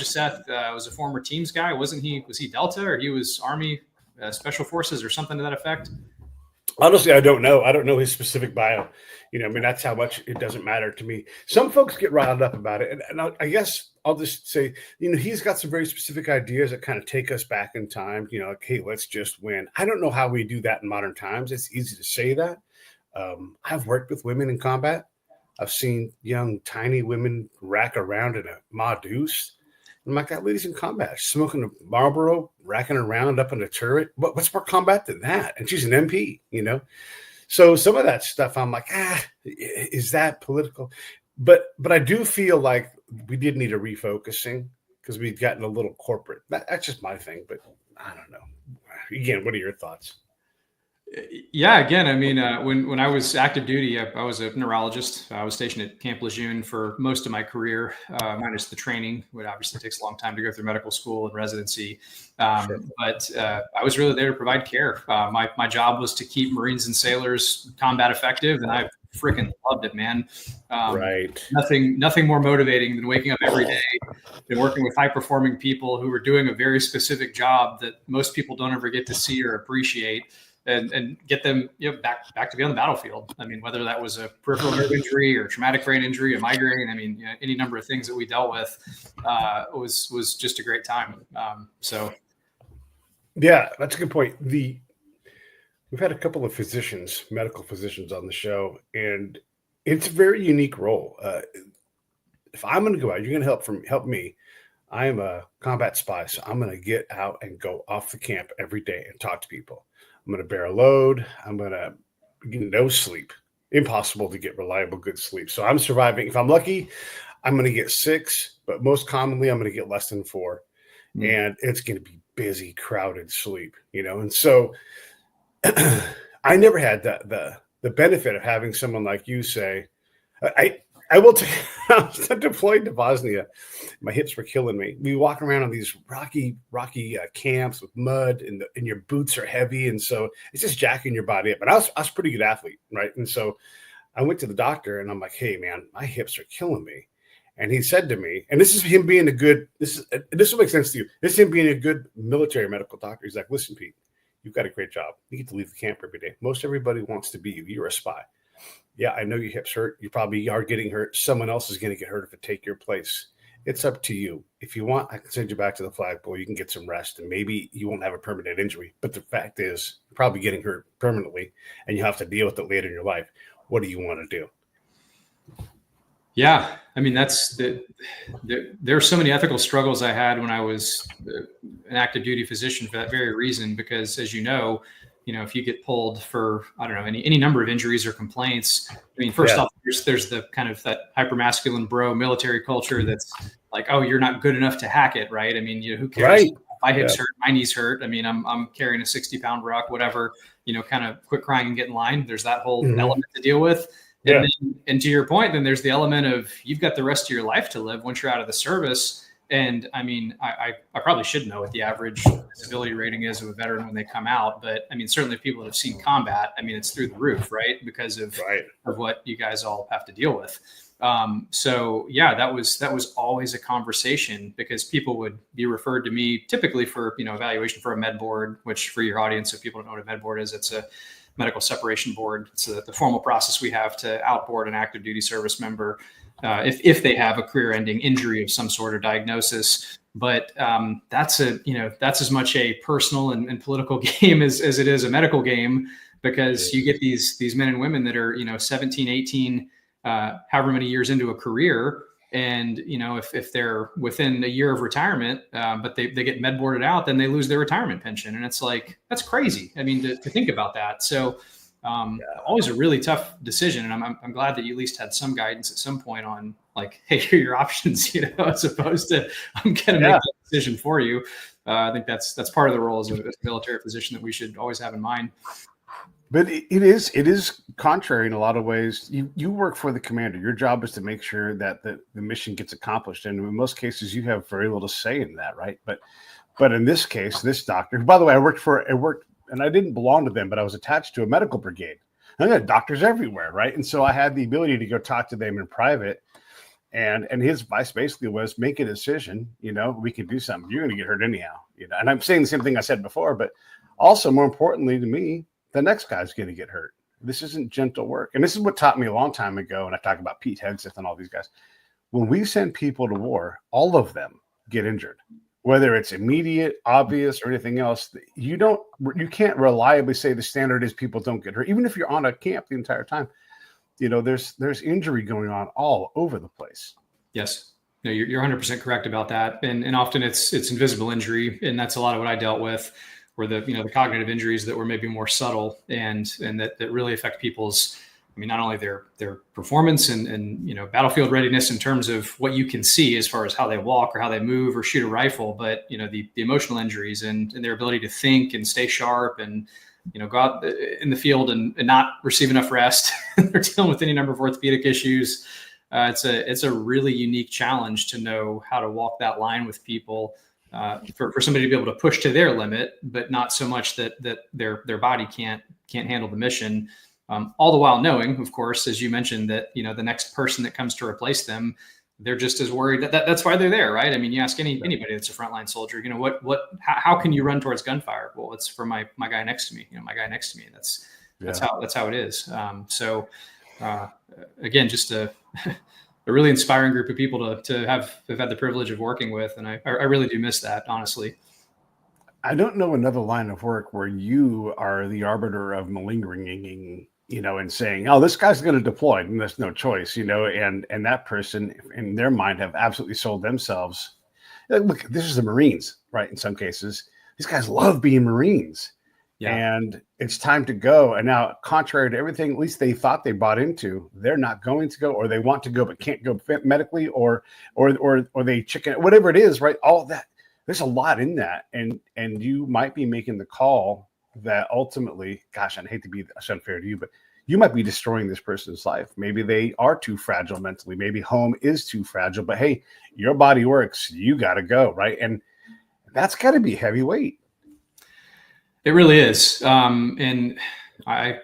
Elijah Seth was a former Teams guy, wasn't he? Was he Delta or he was Army Special Forces or something to that effect? Honestly, I don't know. I don't know his specific bio. I mean, that's how much it doesn't matter to me. Some folks get riled up about it. And I guess I'll just say, he's got some very specific ideas that kind of take us back in time, like, hey, let's just win. I don't know how we do that in modern times. It's easy to say that. I've worked with women in combat. I've seen young, tiny women rack around in a Ma Deuce. I'm like, that lady's in combat, smoking a Marlboro, racking around up in a turret. What's more combat than that? And she's an MP, So some of that stuff, I'm like, is that political? But I do feel like we did need a refocusing because we've gotten a little corporate. That's just my thing, but I don't know. Again, what are your thoughts? Yeah, again, I mean, when I was active duty, I was a neurologist. I was stationed at Camp Lejeune for most of my career, minus the training, which obviously takes a long time to go through medical school and residency. Sure. But I was really there to provide care. My job was to keep Marines and sailors combat effective, and I freaking loved it, man. Right. Nothing more motivating than waking up every day and working with high-performing people who are doing a very specific job that most people don't ever get to see or appreciate. And get them back to be on the battlefield. I mean, whether that was a peripheral nerve injury or traumatic brain injury, a migraine, I mean, any number of things that we dealt with was just a great time. Yeah, that's a good point. We've had a couple of medical physicians on the show, and it's a very unique role. If I'm going to go out, you're going to help me. I am a combat spy, so I'm going to get out and go off the camp every day and talk to people. I'm going to bear a load. I'm going to get no sleep. Impossible to get reliable, good sleep. So I'm surviving. If I'm lucky, I'm going to get 6, but most commonly I'm going to get less than 4. And it's going to be busy, crowded sleep, And so I never had the benefit of having someone like you say, I will tell you, I was deployed to Bosnia. My hips were killing me. We walk around on these rocky camps with mud, and your boots are heavy, and so it's just jacking your body up. But I was a pretty good athlete, right? And so I went to the doctor, and I'm like, "Hey, man, my hips are killing me." And he said to me, and this is him being a good. This will make sense to you. This is him being a good military medical doctor. He's like, "Listen, Pete, you've got a great job. You get to leave the camp every day. Most everybody wants to be you. You're a spy. Yeah, I know your hips hurt. You probably are getting hurt. Someone else is going to get hurt if it take your place. It's up to you. If you want, I can send you back to the flagpole. You can get some rest, and maybe you won't have a permanent injury. But the fact is, you're probably getting hurt permanently, and you have to deal with it later in your life. What do you want to do?" Yeah, I mean, there are so many ethical struggles I had when I was an active duty physician for that very reason, because as you know, if you get pulled for, I don't know, any number of injuries or complaints, I mean, first off, there's the kind of that hypermasculine bro military culture that's like, oh, you're not good enough to hack it, right? I mean, who cares? Right. My hips hurt, my knees hurt. I mean, I'm carrying a 60-pound ruck, whatever, kind of quit crying and get in line. There's that whole element to deal with. And to your point, then there's the element of you've got the rest of your life to live once you're out of the service. And I mean, I probably should know what the average disability rating is of a veteran when they come out. But I mean, certainly people that have seen combat, I mean, it's through the roof, right? Because of what you guys all have to deal with. So yeah, that was always a conversation, because people would be referred to me typically for, evaluation for a med board, which for your audience, if people don't know what a med board is, it's a medical separation board. It's the formal process we have to outboard an active duty service member if they have a career-ending injury of some sort or diagnosis. But that's as much a personal and political game as it is a medical game, because you get these men and women that are 17, 18, however many years into a career, and if they're within a year of retirement, but they get med boarded out, then they lose their retirement pension, and it's like, that's crazy. I mean, to think about that. So always a really tough decision. And I'm glad that you at least had some guidance at some point on like, hey, here are your options, as opposed to I'm going to make that decision for you. I think that's part of the role as a military physician that we should always have in mind. But it is contrary in a lot of ways. You work for the commander. Your job is to make sure that the mission gets accomplished. And in most cases, you have very little say in that, right? But in this case, this doctor, by the way, I worked, and I didn't belong to them, but I was attached to a medical brigade. And there are doctors everywhere, right? And so I had the ability to go talk to them in private. And his advice basically was make a decision, we can do something. You're going to get hurt anyhow, and I'm saying the same thing I said before, but also more importantly to me, the next guy's going to get hurt. This isn't gentle work. And this is what taught me a long time ago. And I talk about Pete Hegseth and all these guys. When we send people to war, all of them get injured, whether it's immediate, obvious, or anything else. You can't reliably say the standard is people don't get hurt. Even if you're on a camp the entire time, there's injury going on all over the place. Yes. No, you're 100% correct about that. And often it's invisible injury. And that's a lot of what I dealt with, were the cognitive injuries that were maybe more subtle and that really affect people's, not only their performance and battlefield readiness in terms of what you can see as far as how they walk or how they move or shoot a rifle, but the emotional injuries and their ability to think and stay sharp and go out in the field and not receive enough rest. They're dealing with any number of orthopedic issues. It's a really unique challenge to know how to walk that line with people, for somebody to be able to push to their limit, but not so much that their body can't handle the mission. All the while knowing, of course, as you mentioned, that the next person that comes to replace them, they're just as worried. That's why they're there, right? You ask anybody that's a frontline soldier, how can you run towards gunfire? Well, it's for my guy next to me. My guy next to me. That's how it is. Again, just a really inspiring group of people to have had the privilege of working with, and I really do miss that, honestly. I don't know another line of work where you are the arbiter of malingering, and saying, oh, this guy's going to deploy and there's no choice, and that person in their mind have absolutely sold themselves. Look, this is the Marines, right? In some cases, these guys love being Marines. Yeah. And it's time to go. And now, contrary to everything, at least they thought they bought into, they're not going to go, or they want to go, but can't go medically or they chicken, whatever it is, right? All of that. There's a lot in that. And you might be making the call that ultimately, gosh, I hate to be unfair to you, but you might be destroying this person's life. Maybe they are too fragile mentally. Maybe home is too fragile, but hey, your body works. You got to go, right? And that's got to be heavyweight. It really is. And I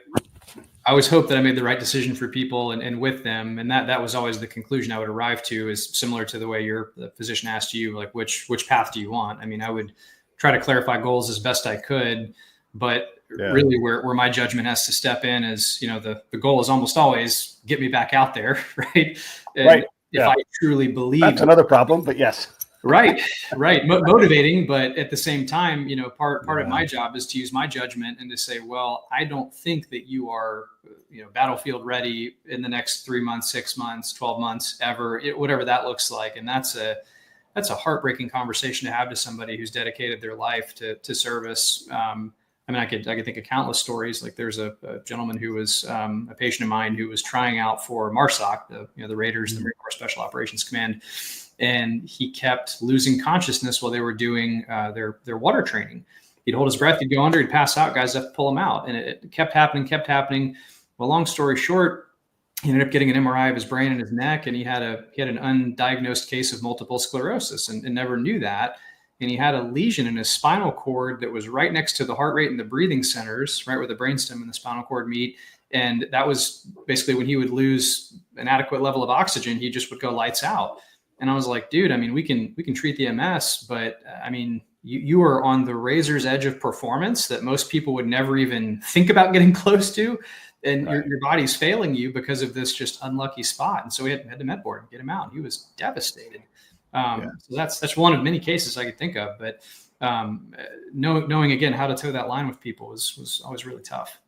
always hope that I made the right decision for people and with them. And that was always the conclusion I would arrive to, is similar to the way the physician asked you, like, which path do you want? I would try to clarify goals as best I could, but really where my judgment has to step in is, the goal is almost always get me back out there. Right. And right. If I truly believe that's another problem, but yes. Right. Motivating, but at the same time, part of my job is to use my judgment and to say, well, I don't think that you are, battlefield ready in the next 3 months, 6 months, 12 months, ever, whatever that looks like. And that's a heartbreaking conversation to have to somebody who's dedicated their life to service. I could think of countless stories. Like there's a gentleman who was a patient of mine who was trying out for MARSOC, the Raiders, the Marine Corps Special Operations Command. And he kept losing consciousness while they were doing their water training. He'd hold his breath, he'd go under, he'd pass out, guys have to pull him out. And it kept happening. Well, long story short, he ended up getting an MRI of his brain and his neck, and he had an undiagnosed case of multiple sclerosis and never knew that. And he had a lesion in his spinal cord that was right next to the heart rate and the breathing centers, right where the brainstem and the spinal cord meet. And that was basically when he would lose an adequate level of oxygen, he just would go lights out. And I was like, dude, we can treat the MS, but you are on the razor's edge of performance that most people would never even think about getting close to. And right. your body's failing you because of this just unlucky spot. And so we had to med board and get him out. He was devastated. So that's one of many cases I could think of, but knowing again how to toe that line with people was always really tough.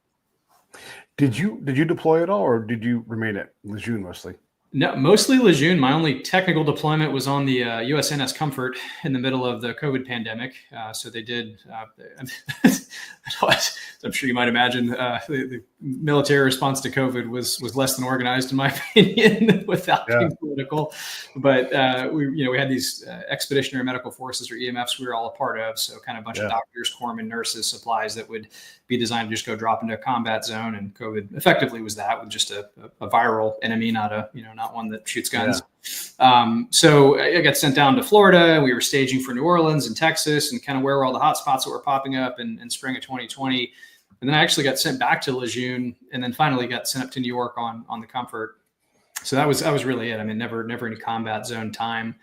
Did you deploy at all, or did you remain at Lejeune mostly? No, mostly Lejeune. My only technical deployment was on the USNS Comfort in the middle of the COVID pandemic. So they did, I'm sure you might imagine, the military response to COVID was less than organized, in my opinion, without being political. But we had these expeditionary medical forces, or EMFs, we were all a part of. So kind of a bunch of doctors, corpsmen, nurses, supplies that would be designed to just go drop into a combat zone. And COVID effectively was that, with just a viral enemy, not one that shoots guns. So I got sent down to Florida. We were staging for New Orleans and Texas, and kind of where were all the hot spots that were popping up in spring of 2020. And then I actually got sent back to Lejeune, and then finally got sent up to New York on the Comfort. So that was really it. I mean, never any combat zone time.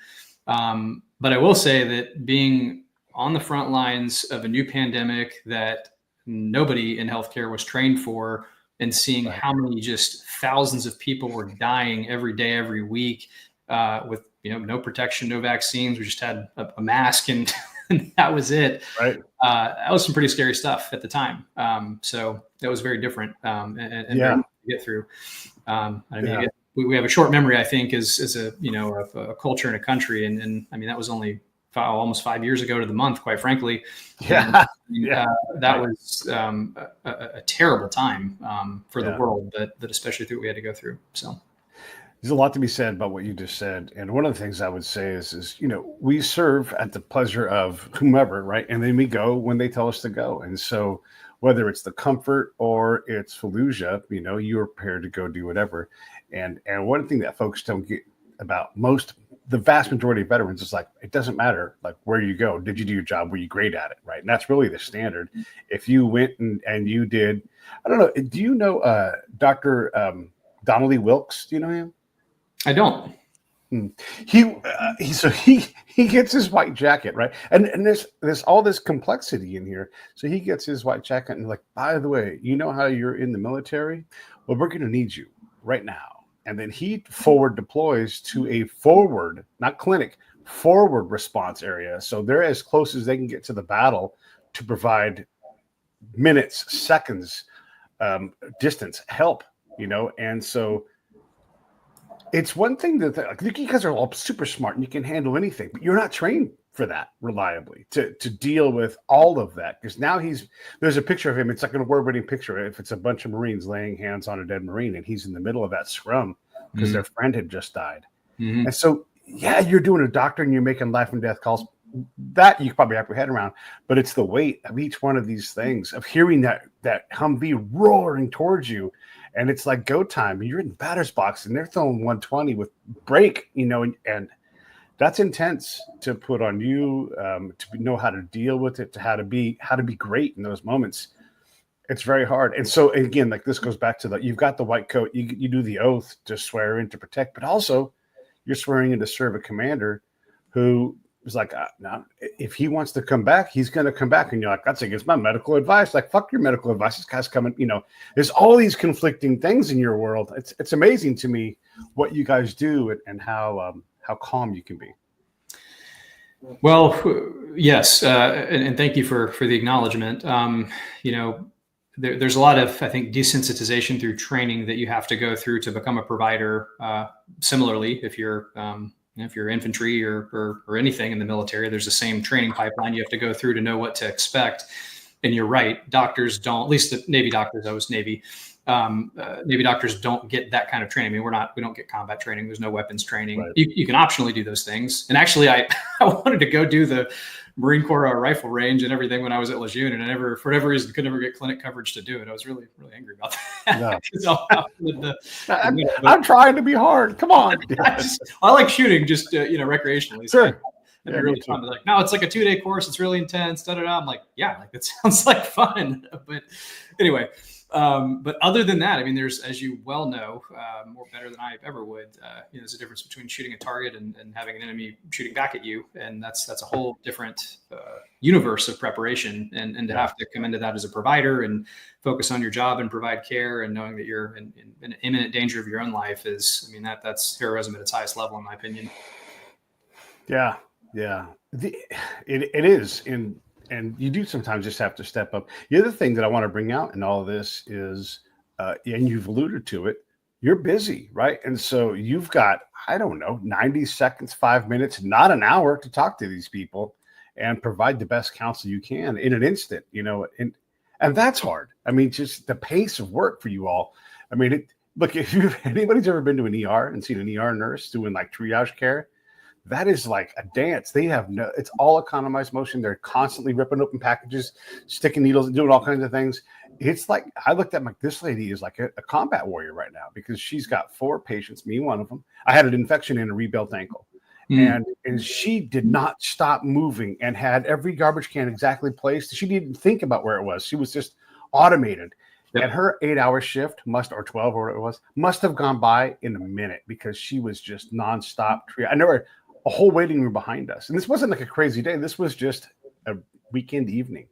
But I will say that being on the front lines of a new pandemic that nobody in healthcare was trained for, and seeing how many just thousands of people were dying every day, every week, with no protection, no vaccines. We just had a mask, and that was it. Right. That was some pretty scary stuff at the time. So that was very different, and very to get through. We have a short memory, I think, as a culture and a country, and I mean that was only almost 5 years ago to the month, quite frankly. Yeah, that was a terrible time for the world, that especially through what we had to go through. So there's a lot to be said about what you just said, and one of the things I would say is we serve at the pleasure of whomever, right? And then we go when they tell us to go, and so whether it's the comfort or it's Fallujah, you're prepared to go do whatever. And one thing that folks don't get about the vast majority of veterans is like, it doesn't matter like where you go. Did you do your job? Were you great at it? Right. And that's really the standard. If you went and you did, I don't know. Do you know Dr. Donnelly Wilkes? Do you know him? I don't. He gets his white jacket, right? And there's all this complexity in here. So he gets his white jacket and like, by the way, you know how you're in the military? Well, we're going to need you right now. And then he forward deploys to a forward, not clinic, forward response area. So they're as close as they can get to the battle to provide minutes, seconds, distance help, and so it's one thing that like, you guys are all super smart and you can handle anything, but you're not trained for that reliably to deal with all of that. Because now there's a picture of him. It's like an award-winning picture. If it's a bunch of Marines laying hands on a dead Marine and he's in the middle of that scrum because their friend had just died. Mm-hmm. And so, you're doing a doctor and you're making life and death calls. That you probably have your head around, but it's the weight of each one of these things, of hearing that Humvee roaring towards you. And it's like go time. You're in the batter's box and they're throwing 120 with break, and that's intense to put on you, to know how to deal with it, to how to be great in those moments. It's very hard. And so again, like this goes back to you've got the white coat, you do the oath to swear in to protect, but also you're swearing in to serve a commander who is like, no, if he wants to come back, he's going to come back. And you're like, that's against my medical advice. Like, fuck your medical advice. This guy's coming. There's all these conflicting things in your world. It's amazing to me what you guys do and how calm you can be. Well, yes. And thank you for the acknowledgement. There's a lot of, I think, desensitization through training that you have to go through to become a provider. Similarly, if you're infantry or anything in the military, there's the same training pipeline you have to go through to know what to expect. And you're right, doctors don't, at least the Navy doctors, I was Navy, Navy doctors don't get that kind of training. I mean, we don't get combat training. There's no weapons training. Right. You can optionally do those things. And actually I wanted to go do the Marine Corps rifle range and everything when I was at Lejeune, and I never, for whatever reason, could never get clinic coverage to do it. I was really, really angry about that. No. I'm trying to be hard. Come on. I like shooting just recreationally. Sure. So it'd be really fun. Like, no, it's like a 2-day course. It's really intense. I'm like, yeah, like that sounds like fun. But anyway, but other than that, I mean, there's, as you well know, more better than I ever would, there's a difference between shooting a target and having an enemy shooting back at you. And that's a whole different universe of preparation. And to have to come into that as a provider and focus on your job and provide care and knowing that you're in imminent danger of your own life that's heroism at its highest level, in my opinion. Yeah. Yeah. It is. And you do sometimes just have to step up. The other thing that I want to bring out in all of this is, and you've alluded to it, you're busy, right? And so you've got, 90 seconds, 5 minutes, not an hour to talk to these people and provide the best counsel you can in an instant, and that's hard. I mean, just the pace of work for you all. I mean, look, if anybody's ever been to an ER and seen an ER nurse doing like triage care, that is like a dance. They have it's all economized motion. They're constantly ripping open packages, sticking needles, and doing all kinds of things. It's like, I looked at this lady is like a combat warrior right now because she's got 4 patients, me one of them. I had an infection in a rebuilt ankle. And she did not stop moving and had every garbage can exactly placed. She didn't think about where it was. She was just automated. Yep. And her 8-hour shift or 12 or whatever it was, must have gone by in a minute because she was just nonstop. I never a whole waiting room behind us. And this wasn't like a crazy day. This was just a weekend evening,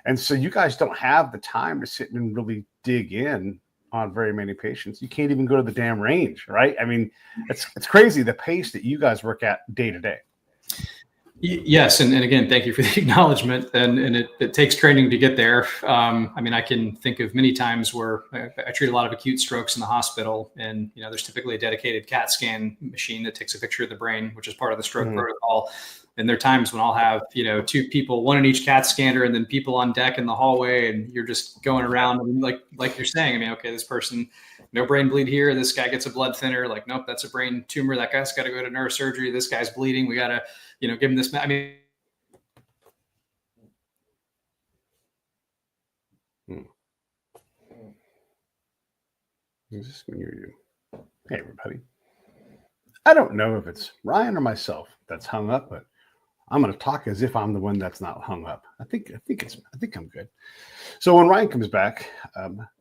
And so you guys don't have the time to sit and really dig in on very many patients. You can't even go to the damn range, right? I mean, it's crazy the pace that you guys work at day to day. Yes, and again, thank you for the acknowledgement. And it takes training to get there. I mean, I can think of many times where I treat a lot of acute strokes in the hospital, and there's typically a dedicated CAT scan machine that takes a picture of the brain, which is part of the stroke protocol. And there are times when I'll have 2 people, one in each CAT scanner, and then people on deck in the hallway, and you're just going around, and like you're saying. I mean, okay, this person, no brain bleed here. This guy gets a blood thinner. Like, nope, that's a brain tumor. That guy's got to go to neurosurgery. This guy's bleeding. We got to give him this. I mean, Is this when you? Hey, everybody. I don't know if it's Ryan or myself that's hung up, but I'm going to talk as if I'm the one that's not hung up. I think I'm good. So when Ryan comes back,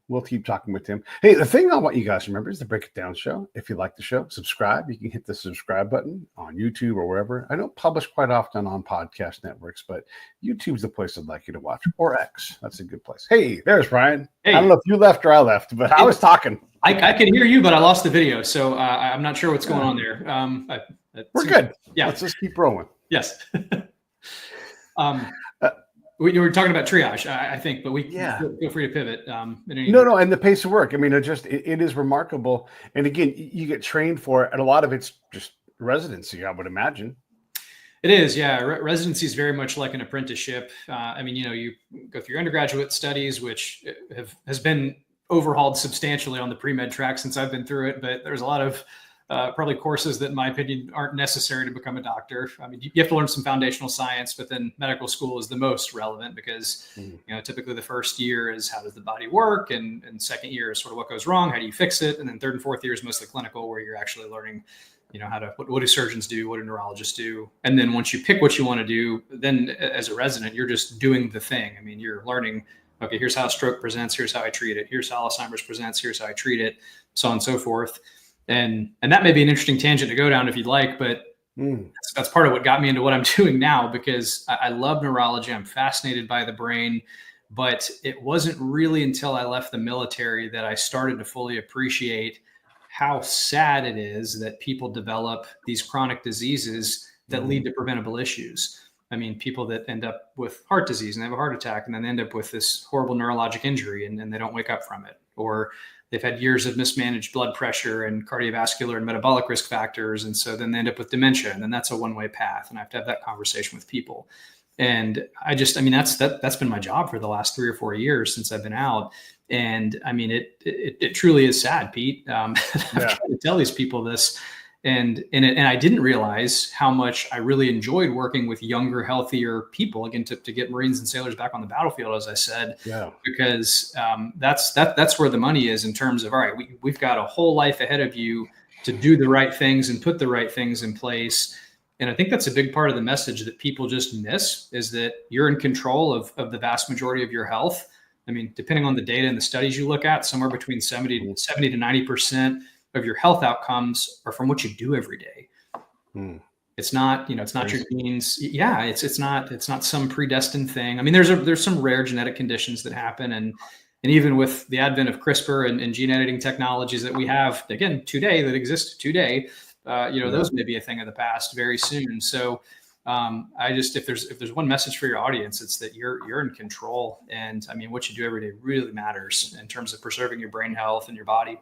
we'll keep talking with him. Hey, the thing I want you guys to remember is the Break It Down show. If you like the show, subscribe. You can hit the subscribe button on YouTube or wherever. I don't publish quite often on podcast networks, but YouTube's the place I'd like you to watch, or X. That's a good place. Hey, there's Ryan. Hey. I don't know if you left or I left, but I was talking. I can hear you, but I lost the video, so I'm not sure what's going on there. We're good. Yeah, let's just keep rolling. Yes. We were talking about triage, I think, but feel free to pivot. No, and the pace of work. I mean, it is remarkable. And again, you get trained for it, and a lot of it's just residency, I would imagine. It is, yeah. Residency is very much like an apprenticeship. I mean, you go through your undergraduate studies, which has been overhauled substantially on the pre-med track since I've been through it, but there's a lot of probably courses that, in my opinion, aren't necessary to become a doctor. I mean, you have to learn some foundational science, but then medical school is the most relevant because, typically the first year is how does the body work? And second year is sort of what goes wrong? How do you fix it? And then third and fourth year is mostly clinical, where you're actually learning, what do surgeons do? What do neurologists do? And then once you pick what you want to do, then as a resident, you're just doing the thing. I mean, you're learning, okay, here's how a stroke presents. Here's how I treat it. Here's how Alzheimer's presents. Here's how I treat it, so on and so forth. And that may be an interesting tangent to go down if you'd like, but that's part of what got me into what I'm doing now, because I love neurology. I'm fascinated by the brain, but it wasn't really until I left the military that I started to fully appreciate how sad it is that people develop these chronic diseases that lead to preventable issues. I mean, people that end up with heart disease and they have a heart attack, and then they end up with this horrible neurologic injury, and they don't wake up from it. Or they've had years of mismanaged blood pressure and cardiovascular and metabolic risk factors. And so then they end up with dementia, and then that's a one-way path. And I have to have that conversation with people. And that's been my job for the last 3 or 4 years since I've been out. And I mean, it truly is sad, Pete. I've tried to tell these people this, and I didn't realize how much I really enjoyed working with younger, healthier people, again, to get Marines and sailors back on the battlefield, as I said, because that's where the money is in terms of, all right, we've got a whole life ahead of you to do the right things and put the right things in place. And I think that's a big part of the message that people just miss, is that you're in control of the vast majority of your health. I mean, depending on the data and the studies you look at, somewhere between 70 to 90% of your health outcomes are from what you do every day. It's not, it's not your genes. Yeah. It's not some predestined thing. I mean, there's some rare genetic conditions that happen. And even with the advent of CRISPR and gene editing technologies that we have, again, that exist today, those may be a thing of the past very soon. So if there's one message for your audience, it's that you're in control. And I mean, what you do every day really matters in terms of preserving your brain health and your body.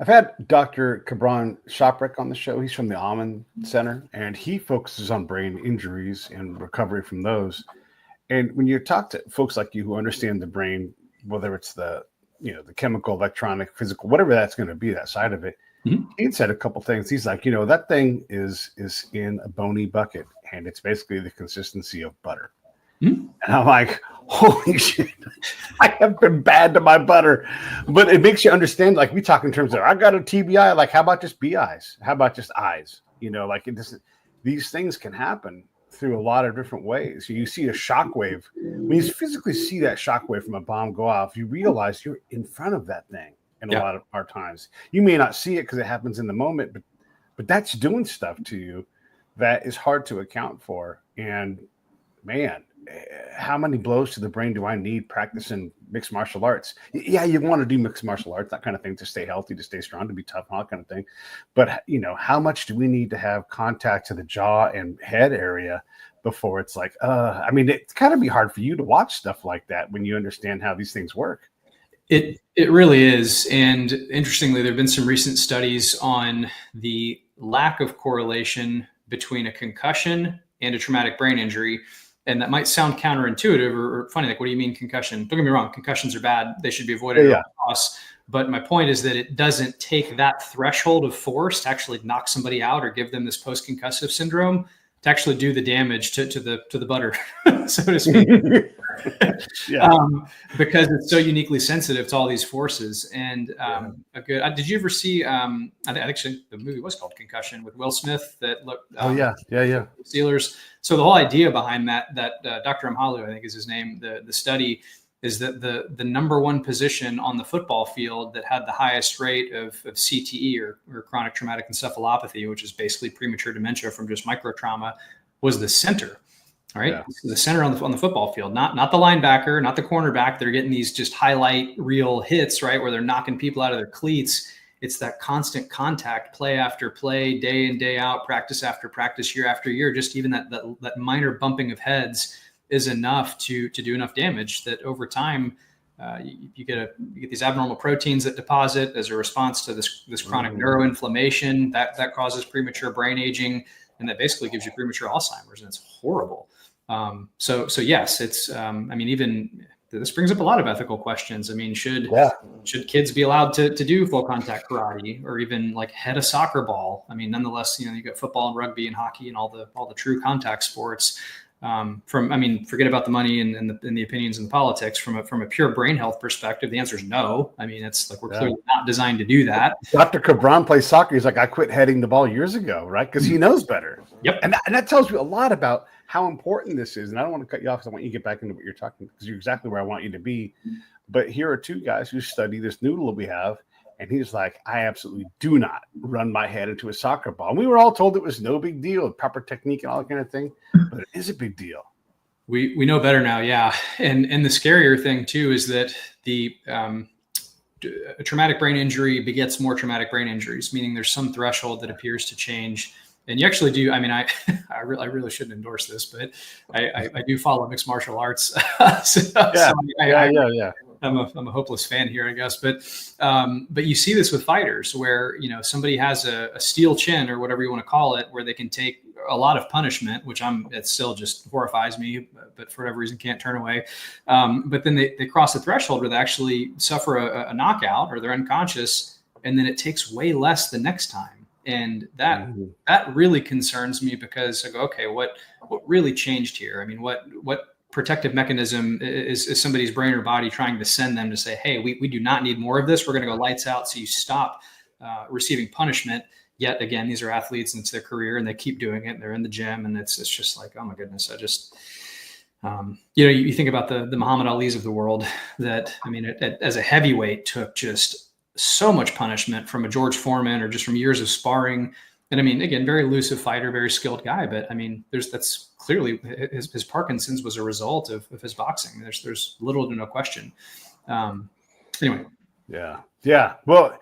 I've had Dr. Cabran Shoprick on the show. He's from the Amen Center, and he focuses on brain injuries and recovery from those. And when you talk to folks like you who understand the brain, whether it's the chemical, electronic, physical, whatever that's going to be, that side of it, he said a couple things. He's like, that thing is in a bony bucket, and it's basically the consistency of butter. And I'm like, holy shit, I have been bad to my butter. But it makes you understand, like we talk in terms of, I got a TBI, like how about just BIs? How about just eyes? These things can happen. through a lot of different ways. You see a shock wave. When you physically see that shock wave from a bomb go off, you realize you're in front of that thing in a lot of our times. You may not see it because it happens in the moment, but that's doing stuff to you that is hard to account for. And man, how many blows to the brain do I need practicing mixed martial arts? Yeah, you want to do mixed martial arts, that kind of thing, to stay healthy, to stay strong, to be tough, all that kind of thing. But, how much do we need to have contact to the jaw and head area before it's like, it's got to be hard for you to watch stuff like that when you understand how these things work. It really is. And interestingly, there have been some recent studies on the lack of correlation between a concussion and a traumatic brain injury. And that might sound counterintuitive or funny. Like, what do you mean concussion? Don't get me wrong. Concussions are bad. They should be avoided at all costs. But my point is that it doesn't take that threshold of force to actually knock somebody out or give them this post-concussive syndrome to actually do the damage to the butter, so to speak. Because it's so uniquely sensitive to all these forces. And did you ever see? I think actually the movie was called Concussion with Will Smith. That looked. Steelers. So the whole idea behind that Dr. Amhalu, I think is his name. The study is that the number one position on the football field that had the highest rate of CTE or chronic traumatic encephalopathy, which is basically premature dementia from just microtrauma, was the center. All right. Yeah. The center on the football field, not the linebacker, not the cornerback. They're getting these just highlight reel hits, right, where they're knocking people out of their cleats. It's that constant contact, play after play, day in, day out, practice after practice, year after year. Just even that minor bumping of heads is enough to do enough damage that over time you get these abnormal proteins that deposit as a response to this chronic neuroinflammation that causes premature brain aging, and that basically gives you premature Alzheimer's, and it's horrible. So yes, it's even this brings up a lot of ethical questions. I mean, should kids be allowed to do full contact karate or even like head a soccer ball? I mean, nonetheless, you got football and rugby and hockey and all the true contact sports. Forget about the money and the opinions and the politics. From a pure brain health perspective, the answer is no. I mean, it's like we're clearly not designed to do that. Dr. Cabran plays soccer. He's like, I quit heading the ball years ago, right? Because he knows better. Yep. And that tells you a lot about how important this is. And I don't want to cut you off because I want you to get back into what you're talking, because you're exactly where I want you to be. But here are two guys who study this noodle we have. And he's like, I absolutely do not run my head into a soccer ball. And we were all told it was no big deal, proper technique and all that kind of thing. But it is a big deal. We know better now, yeah. And the scarier thing too is that a traumatic brain injury begets more traumatic brain injuries, meaning there's some threshold that appears to change. And you actually do. I mean, I really shouldn't endorse this, but I do follow mixed martial arts. I'm a hopeless fan here, I guess. But you see this with fighters where, somebody has a steel chin or whatever you want to call it, where they can take a lot of punishment, which it still just horrifies me, but for whatever reason can't turn away. But then they cross the threshold where they actually suffer a knockout or they're unconscious, and then it takes way less the next time. And that really concerns me, because I go, okay, what really changed here? I mean, what protective mechanism is somebody's brain or body trying to send them to say, hey, we do not need more of this. We're going to go lights out. So you stop receiving punishment. Yet again, these are athletes and it's their career and they keep doing it. They're in the gym and it's just like, oh my goodness. I just, you think about the Muhammad Ali's of the world that, I mean, as a heavyweight took just so much punishment from a George Foreman or just from years of sparring. And I mean, again, very elusive fighter, very skilled guy, but I mean, that's clearly his Parkinson's was a result of his boxing. There's little to no question. Anyway. Yeah. Well,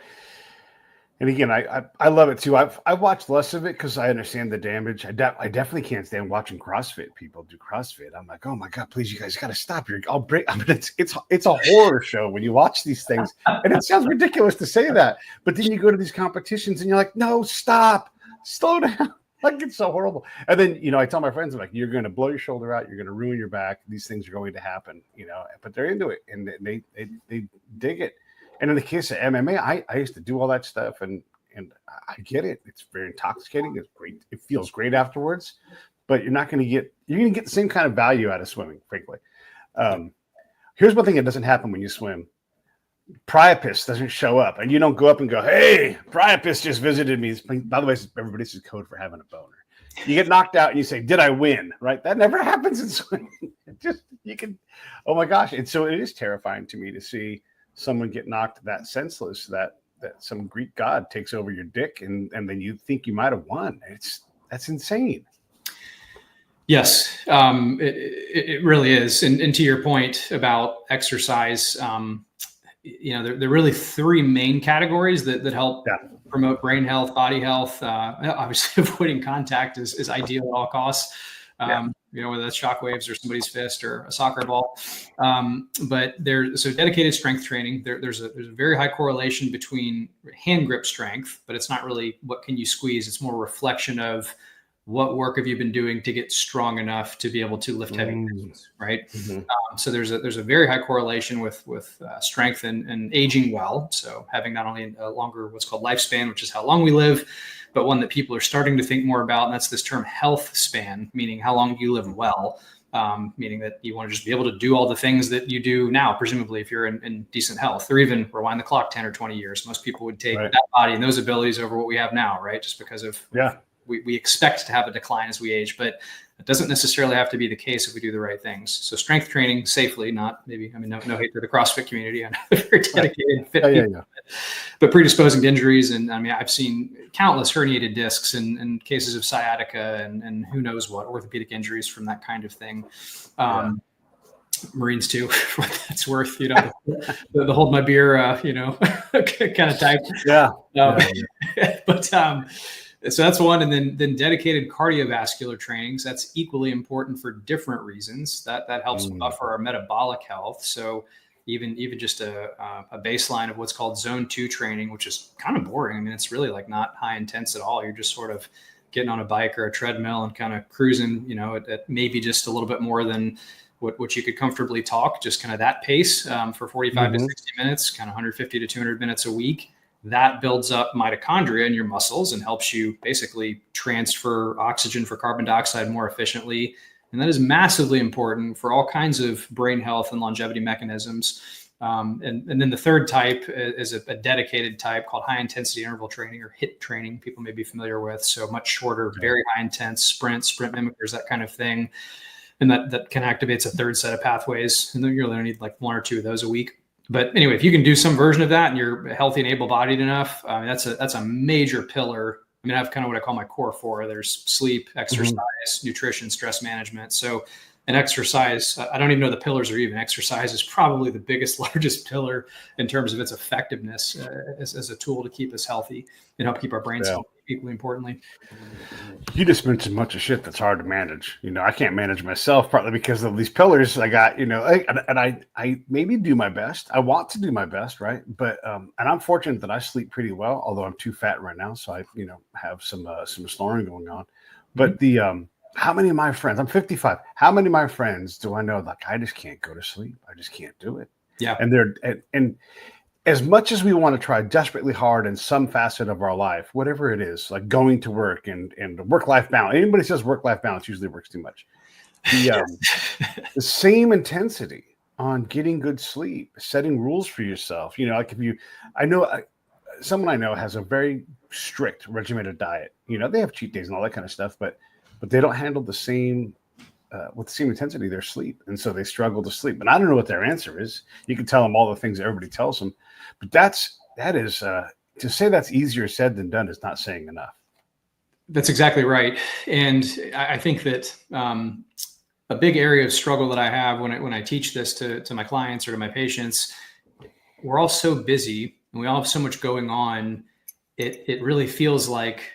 and again, I love it too. I've watched less of it because I understand the damage. I definitely can't stand watching CrossFit people do CrossFit. I'm like, oh my God, please, you guys got to stop. I'll break. I mean, it's a horror show when you watch these things, and it sounds ridiculous to say that, but then you go to these competitions and you're like, no, stop, slow down. Like, it's so horrible. And then, I tell my friends, I'm like, you're going to blow your shoulder out. You're going to ruin your back. These things are going to happen, but they're into it and they dig it. And in the case of MMA, I used to do all that stuff and I get it. It's very intoxicating. It's great. It feels great afterwards, but you're going to get the same kind of value out of swimming, frankly. Here's one thing that doesn't happen when you swim. Priapus doesn't show up and you don't go up and go, hey, Priapus just visited me. By the way, everybody's code for having a boner. You get knocked out and you say, "Did I win?" Right? That never happens in swimming. Oh my gosh! And so it is terrifying to me to see someone get knocked that senseless, that some Greek god takes over your dick, and then you think you might have won. That's insane. Yes, it really is. And to your point about exercise, there are really three main categories that help promote brain health, body health. Obviously, avoiding contact is ideal at all costs. Whether that's shock waves or somebody's fist or a soccer ball. But so dedicated strength training, there's a very high correlation between hand grip strength, but it's not really what can you squeeze. It's more a reflection of what work have you been doing to get strong enough to be able to lift heavy things, right? Mm-hmm. So there's a very high correlation with strength and aging well. So having not only a longer what's called lifespan, which is how long we live, but one that people are starting to think more about, and that's this term health span, meaning how long do you live well, meaning that you want to just be able to do all the things that you do now, presumably if you're in decent health, or even rewind the clock 10 or 20 years. Most people would take that body and those abilities over what we have now, right? Just because of we expect to have a decline as we age, but it doesn't necessarily have to be the case if we do the right things. So strength training safely, no hate to the CrossFit community. I'm very dedicated, fit people, but predisposing to injuries. And I've seen countless herniated discs and cases of sciatica and who knows what, orthopedic injuries from that kind of thing. Marines too, for what that's worth, the hold my beer, kind of type. So that's one. And then dedicated cardiovascular trainings. That's equally important for different reasons. That helps buffer our metabolic health. So even just a baseline of what's called zone 2 training, which is kind of boring. It's really like not high intense at all. You're just sort of getting on a bike or a treadmill and kind of cruising, at maybe just a little bit more than what you could comfortably talk, just kind of that pace for 45 to 60 minutes, kind of 150 to 200 minutes a week. That builds up mitochondria in your muscles and helps you basically transfer oxygen for carbon dioxide more efficiently. And that is massively important for all kinds of brain health and longevity mechanisms. And then the third type is a dedicated type called high intensity interval training, or HIIT training, people may be familiar with. So much shorter, very high intense sprint mimickers, that kind of thing. And that can activates a third set of pathways. And then you really need like one or two of those a week. But anyway, if you can do some version of that and you're healthy and able-bodied enough, that's a major pillar. I have kind of what I call my core four. There's sleep, exercise, nutrition, stress management. So an exercise, I don't even know the pillars are even. Exercise is probably the biggest, largest pillar in terms of its effectiveness as a tool to keep us healthy and help keep our brains healthy, equally importantly. You just mentioned a bunch of shit that's hard to manage. I can't manage myself, partly because of these pillars I got, and I maybe do my best. I want to do my best, right? But and I'm fortunate that I sleep pretty well, although I'm too fat right now, so I have some snoring going on. But how many of my friends, I'm 55, how many of my friends do I know, like, I just can't go to sleep. I just can't do it. Yeah. And as much as we want to try desperately hard in some facet of our life, whatever it is, like going to work and work-life balance, anybody says work-life balance usually works too much. The same intensity on getting good sleep, setting rules for yourself. Like someone I know has a very strict regimented diet. They have cheat days and all that kind of stuff, but they don't handle the same with the same intensity their sleep, and so they struggle to sleep. And I don't know what their answer is. You can tell them all the things that everybody tells them, but that is to say that's easier said than done is not saying enough. That's exactly right. And I think that a big area of struggle that I have when I teach this to my clients or to my patients, we're all so busy and we all have so much going on. It really feels like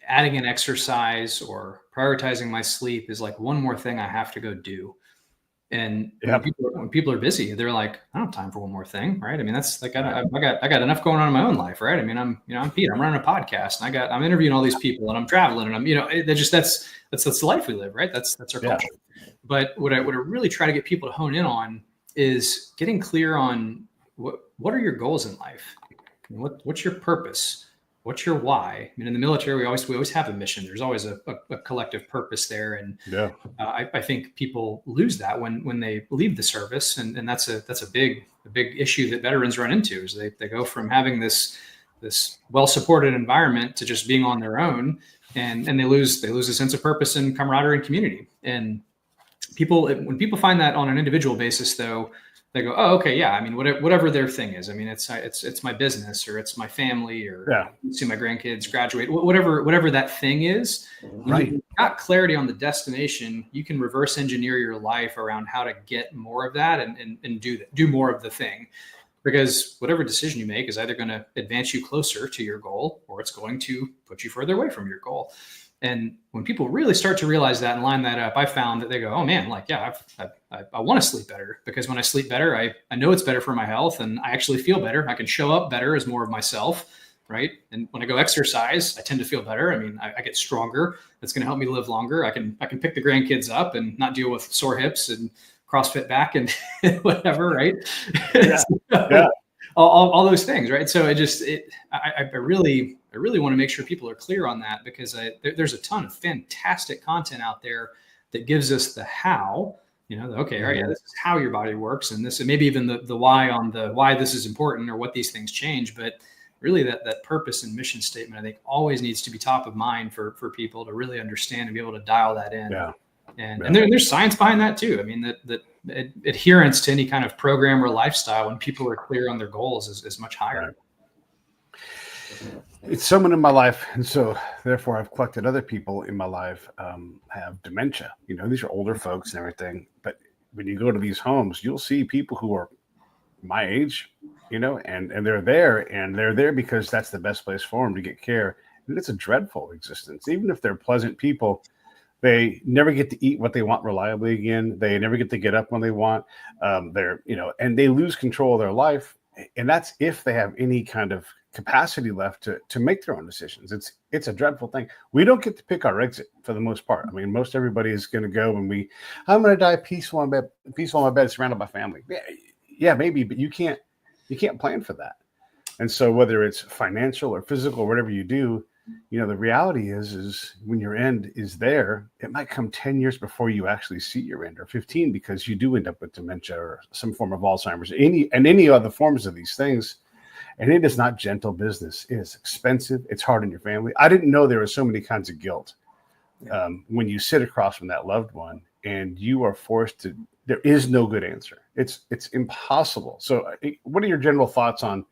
adding an exercise or prioritizing my sleep is like one more thing I have to go do. And when people are busy, they're like, I don't have time for one more thing, right? That's like I got enough going on in my own life, right? I'm Pete. I'm running a podcast, and I'm interviewing all these people, and I'm traveling, and I'm that's the life we live, right? That's our culture. But what I really try to get people to hone in on is getting clear on what are your goals in life, what's your purpose. What's your why? In the military, we always have a mission. There's always a collective purpose there, and I think people lose that when they leave the service, and that's a big issue that veterans run into. Is they go from having this well supported environment to just being on their own, and they lose a sense of purpose and camaraderie and community. And when people find that on an individual basis, though, they go, oh, okay, yeah. I mean, whatever their thing is. I mean, it's my business, or it's my family, or see my grandkids graduate, whatever that thing is. Right. When you've got clarity on the destination, you can reverse engineer your life around how to get more of that and do more of the thing. Because whatever decision you make is either going to advance you closer to your goal, or it's going to put you further away from your goal. And when people really start to realize that and line that up, I found that they go, oh man, like, yeah, I want to sleep better, because when I sleep better, I know it's better for my health, and I actually feel better. I can show up better as more of myself, right? And when I go exercise, I tend to feel better. I mean, I get stronger. That's going to help me live longer. I can pick the grandkids up and not deal with sore hips and CrossFit back and whatever, right? Yeah. All those things, right? So I really want to make sure people are clear on that, because there's a ton of fantastic content out there that gives us the how, okay, all right, yeah, this is how your body works, and this, and maybe even the why on the why this is important, or what these things change. But really that purpose and mission statement, I think, always needs to be top of mind for people to really understand and be able to dial that in. Yeah. And there's science behind that too. I mean, that adherence to any kind of program or lifestyle, when people are clear on their goals, is much higher. Right. It's someone in my life, and so therefore I've collected other people in my life have dementia. These are older folks and everything, but when you go to these homes, you'll see people who are my age, and they're there because that's the best place for them to get care. And it's a dreadful existence. Even if they're pleasant people, they never get to eat what they want reliably again. They never get to get up when they want. And they lose control of their life. And that's if they have any kind of capacity left to make their own decisions. It's a dreadful thing. We don't get to pick our exit for the most part. I mean, most everybody is going to go when I'm going to die peaceful in my bed, surrounded by family. Yeah, maybe, but you can't plan for that. And so whether it's financial or physical or whatever you do, the reality is when your end is there, it might come 10 years before you actually see your end, or 15, because you do end up with dementia or some form of Alzheimer's, any other forms of these things. And it is not gentle business. It is expensive. It's hard on your family. I didn't know there were so many kinds of guilt when you sit across from that loved one and you are forced to. There is no good answer. It's impossible. So, what are your general thoughts on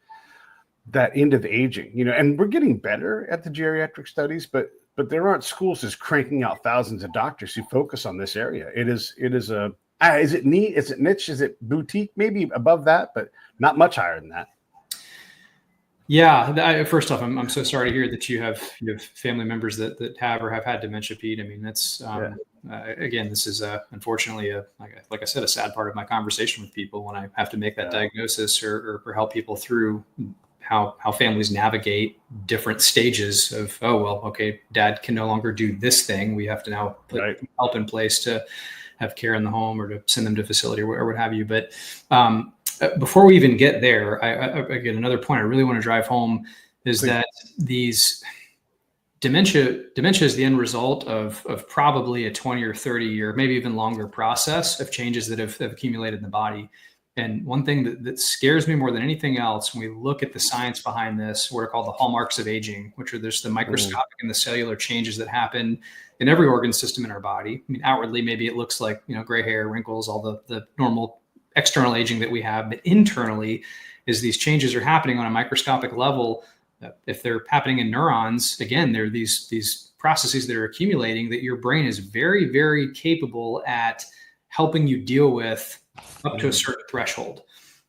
that end of aging? And we're getting better at the geriatric studies, but there aren't schools just cranking out thousands of doctors who focus on this area. Is it neat? Is it niche? Is it boutique? Maybe above that, but not much higher than that. Yeah. First off, I'm so sorry to hear that you have family members that have or have had dementia, Pete. I mean, that's again, this is unfortunately like I said, a sad part of my conversation with people when I have to make that diagnosis or help people through how families navigate different stages of, oh, well, okay, dad can no longer do this thing. We have to now put help in place to have care in the home, or to send them to a facility or what have you. But before we even get there, again, another point I really want to drive home is that these dementia is the end result of probably a 20 or 30 year, maybe even longer process of changes that have accumulated in the body. And one thing that scares me more than anything else, when we look at the science behind this, what are called the hallmarks of aging, which are there's the microscopic and the cellular changes that happen in every organ system in our body. I mean, outwardly, maybe it looks like, gray hair, wrinkles, all the normal external aging that we have, but internally is these changes are happening on a microscopic level. If they're happening in neurons, again, there are these processes that are accumulating that your brain is very, very capable at helping you deal with up to a certain threshold.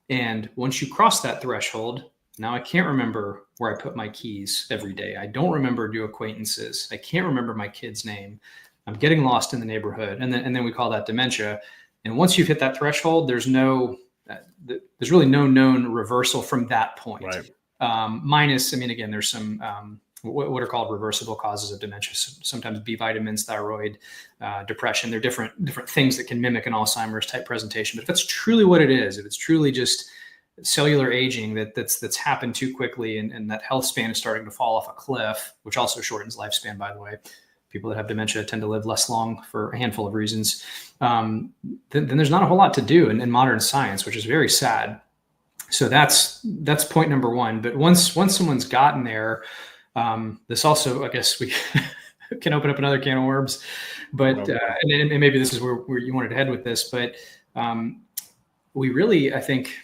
And once you cross that threshold, now I can't remember where I put my keys every day. I don't remember new acquaintances. I can't remember my kid's name. I'm getting lost in the neighborhood. And then we call that dementia. And once you've hit that threshold, there's really no known reversal from that point. Right. Minus, I mean, again, there's some what are called reversible causes of dementia. Sometimes B vitamins, thyroid, depression. They're different things that can mimic an Alzheimer's type presentation. But if that's truly what it is, if it's truly just cellular aging that's happened too quickly, and that health span is starting to fall off a cliff, which also shortens lifespan, by the way. People that have dementia tend to live less long for a handful of reasons. Then there's not a whole lot to do in modern science, which is very sad. So that's point number one. But once someone's gotten there, this also, I guess can open up another can of worms. But and maybe this is where you wanted to head with this, but we really, I think,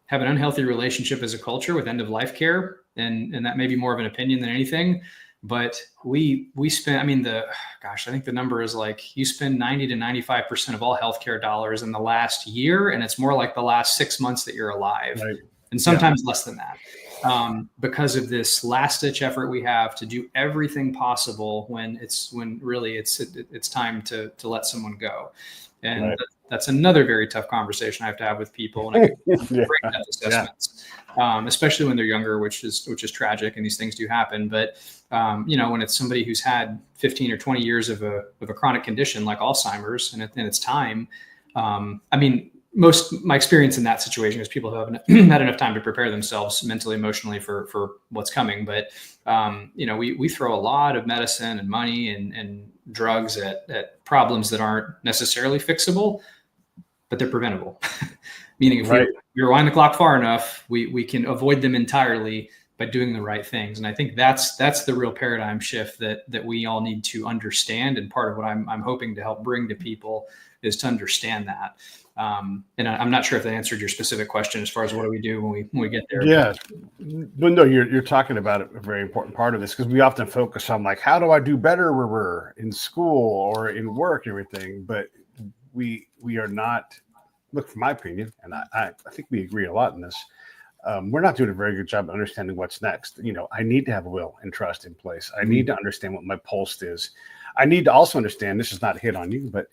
have an unhealthy relationship as a culture with end of life care, and that may be more of an opinion than anything. But we spend, I mean, I think the number is like you spend 90 to 95% of all healthcare dollars in the last year, and it's more like the last 6 months that you're alive, Right. and sometimes less than that, because of this last ditch effort we have to do everything possible when really it's time to let someone go, and Right. that's another very tough conversation I have to have with people, and I can break down assessments, especially when they're younger, which is tragic, and these things do happen, but. When it's somebody who's had 15 or 20 years of a chronic condition like Alzheimer's, and it's time. My experience in that situation is people who haven't had enough time to prepare themselves mentally, emotionally for what's coming. But we throw a lot of medicine and money and drugs at problems that aren't necessarily fixable, but they're preventable. Meaning, if we rewind the clock far enough, we can avoid them entirely by doing the right things. And I think that's the real paradigm shift that we all need to understand. And part of what I'm hoping to help bring to people is to understand that. And I'm not sure if that answered your specific question as far as what do we do when we get there. Yeah, but no, you're talking about a very important part of this, because we often focus on like, how do I do better where we're in school or in work and everything, but we are not. Look, from my opinion, and I think we agree a lot in this. We're not doing a very good job of understanding what's next. I need to have a will and trust in place. I need to understand what my pulse is. I need to also understand, this is not a hit on you, but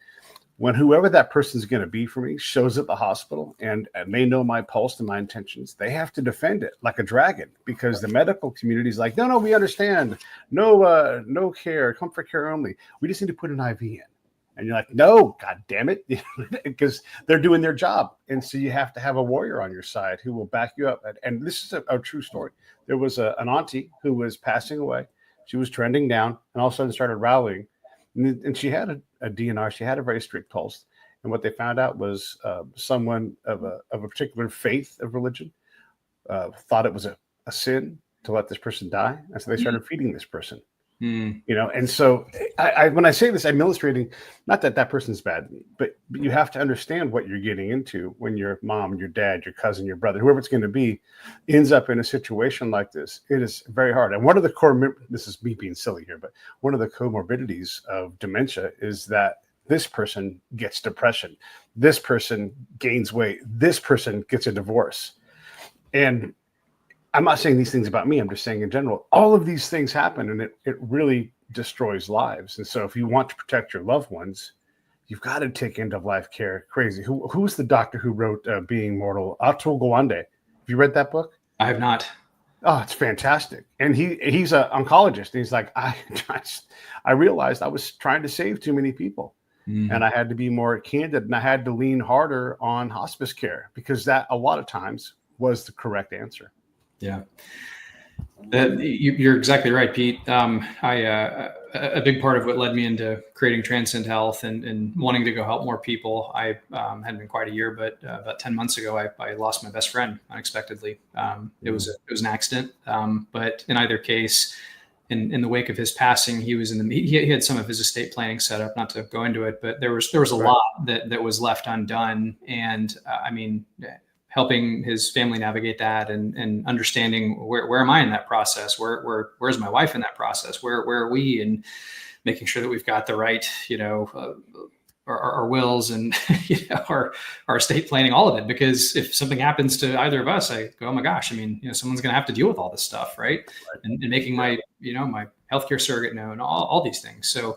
when whoever that person's going to be for me shows at the hospital and they know my pulse and my intentions, they have to defend it like a dragon, because the medical community is like, no, we understand. No care, comfort care only. We just need to put an IV in. And you're like, no, God damn it, because they're doing their job. And so you have to have a warrior on your side who will back you up. And this is a true story. There was an auntie who was passing away. She was trending down and all of a sudden started rallying. And she had a DNR. She had a very strict pulse. And what they found out was someone of a particular faith of religion thought it was a sin to let this person die. And so they started feeding this person. And so I when I say this, I'm illustrating not that person's bad, but you have to understand what you're getting into when your mom, your dad, your cousin, your brother, whoever it's going to be, ends up in a situation like this. It is very hard. And one of the this is me being silly here, but one of the comorbidities of dementia is that this person gets depression, this person gains weight, this person gets a divorce. And I'm not saying these things about me. I'm just saying in general, all of these things happen, and it really destroys lives. And so if you want to protect your loved ones, you've got to take end of life care crazy. Who's the doctor who wrote Being Mortal? Atul Gawande. Have you read that book? I have not. Oh, it's fantastic. And he's an oncologist. And he's like, I realized I was trying to save too many people. And I had to be more candid, and I had to lean harder on hospice care, because that a lot of times was the correct answer. Yeah, you're exactly right, Pete. A big part of what led me into creating Transcend Health and wanting to go help more people. I hadn't been quite a year, but about 10 months ago, I lost my best friend unexpectedly. It was an accident, but in either case, in the wake of his passing, he was he had some of his estate planning set up. Not to go into it, but there was a lot that was left undone, and helping his family navigate that and understanding where am I in that process? Where's my wife in that process? Where are we? And making sure that we've got the right, our wills and our estate planning, all of it. Because if something happens to either of us, I go, oh my gosh, someone's going to have to deal with all this stuff, right? And making my my healthcare surrogate known, all these things. So